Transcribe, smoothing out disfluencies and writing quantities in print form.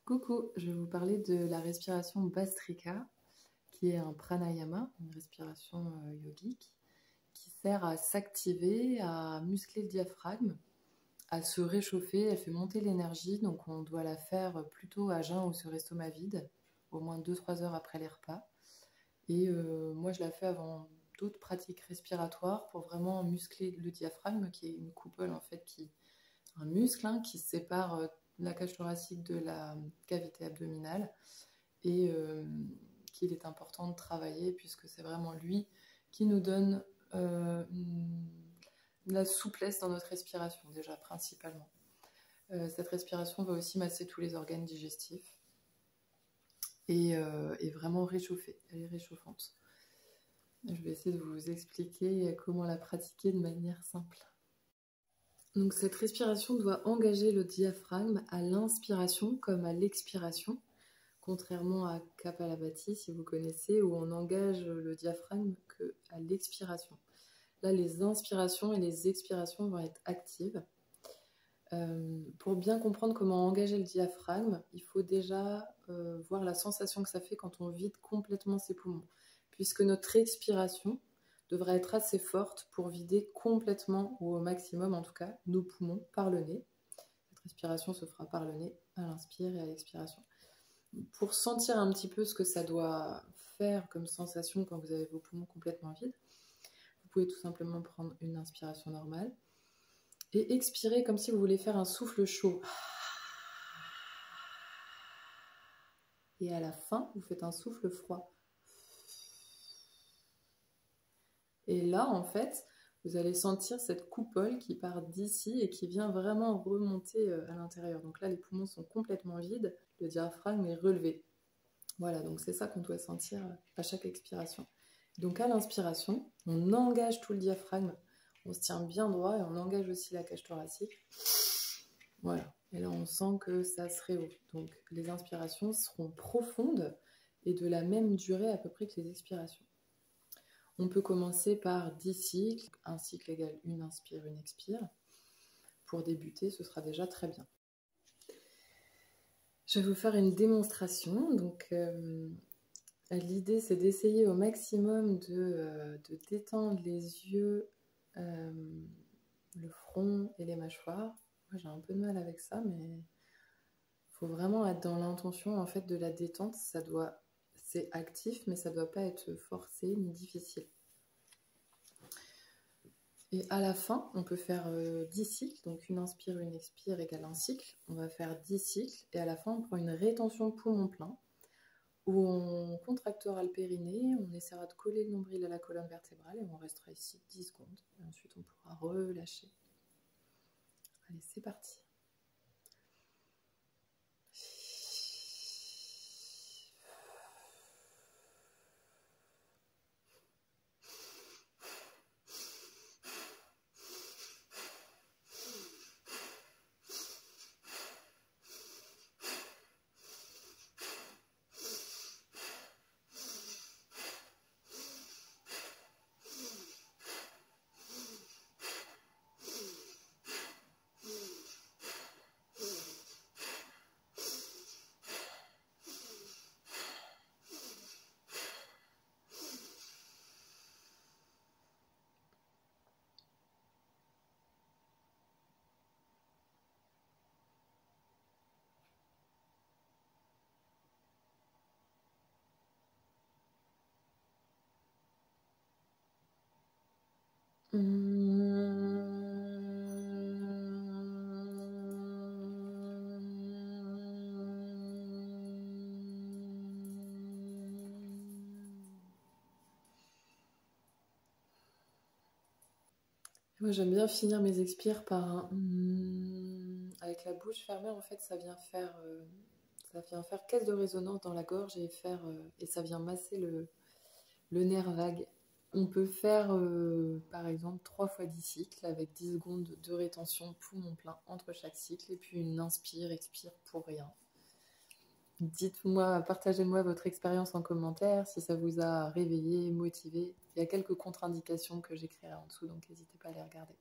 Coucou, je vais vous parler de la respiration Bhastrika, qui est un pranayama, une respiration yogique, qui sert à s'activer, à muscler le diaphragme, à se réchauffer, elle fait monter l'énergie, donc on doit la faire plutôt à jeun ou sur estomac vide, au moins 2-3 heures après les repas. Et moi je la fais avant d'autres pratiques respiratoires pour vraiment muscler le diaphragme, qui est une coupole en fait, un muscle qui sépare la cage thoracique de la cavité abdominale et qu'il est important de travailler puisque c'est vraiment lui qui nous donne la souplesse dans notre respiration déjà principalement. Cette respiration va aussi masser tous les organes digestifs et vraiment réchauffer, elle est réchauffante. Je vais essayer de vous expliquer comment la pratiquer de manière simple. Donc cette respiration doit engager le diaphragme à l'inspiration comme à l'expiration, contrairement à Kapalabhati, si vous connaissez, où on engage le diaphragme qu'à l'expiration. Là, les inspirations et les expirations vont être actives. Pour bien comprendre comment engager le diaphragme, il faut déjà voir la sensation que ça fait quand on vide complètement ses poumons, puisque notre expiration devra être assez forte pour vider complètement, ou au maximum en tout cas, nos poumons par le nez. Cette respiration se fera par le nez à l'inspire et à l'expiration. Pour sentir un petit peu ce que ça doit faire comme sensation quand vous avez vos poumons complètement vides, vous pouvez tout simplement prendre une inspiration normale et expirer comme si vous voulez faire un souffle chaud. Et à la fin, vous faites un souffle froid. Et là, en fait, vous allez sentir cette coupole qui part d'ici et qui vient vraiment remonter à l'intérieur. Donc là, les poumons sont complètement vides, le diaphragme est relevé. Voilà, donc c'est ça qu'on doit sentir à chaque expiration. Donc à l'inspiration, on engage tout le diaphragme, on se tient bien droit et on engage aussi la cage thoracique. Voilà, et là on sent que ça se réouvre. Donc les inspirations seront profondes et de la même durée à peu près que les expirations. On peut commencer par 10 cycles, un cycle égale une inspire, une expire. Pour débuter, ce sera déjà très bien. Je vais vous faire une démonstration. Donc, l'idée, c'est d'essayer au maximum de détendre les yeux, le front et les mâchoires. Moi, j'ai un peu de mal avec ça, mais il faut vraiment être dans l'intention en fait, de la détente. C'est actif, mais ça ne doit pas être forcé ni difficile. Et à la fin, on peut faire 10 cycles, donc une inspire, une expire égale un cycle. On va faire 10 cycles et à la fin, on prend une rétention poumon plein où on contractera le périnée, on essaiera de coller le nombril à la colonne vertébrale et on restera ici 10 secondes. Et ensuite, on pourra relâcher. Allez, c'est parti. Moi, j'aime bien finir mes expires par un avec la bouche fermée. En fait, ça vient faire caisse de résonance dans la gorge et ça vient masser le nerf vague. On peut faire par exemple 3 fois 10 cycles avec 10 secondes de rétention poumon plein entre chaque cycle et puis une inspire, expire pour rien. Dites-moi, partagez-moi votre expérience en commentaire si ça vous a réveillé, motivé. Il y a quelques contre-indications que j'écrirai en dessous, donc n'hésitez pas à les regarder.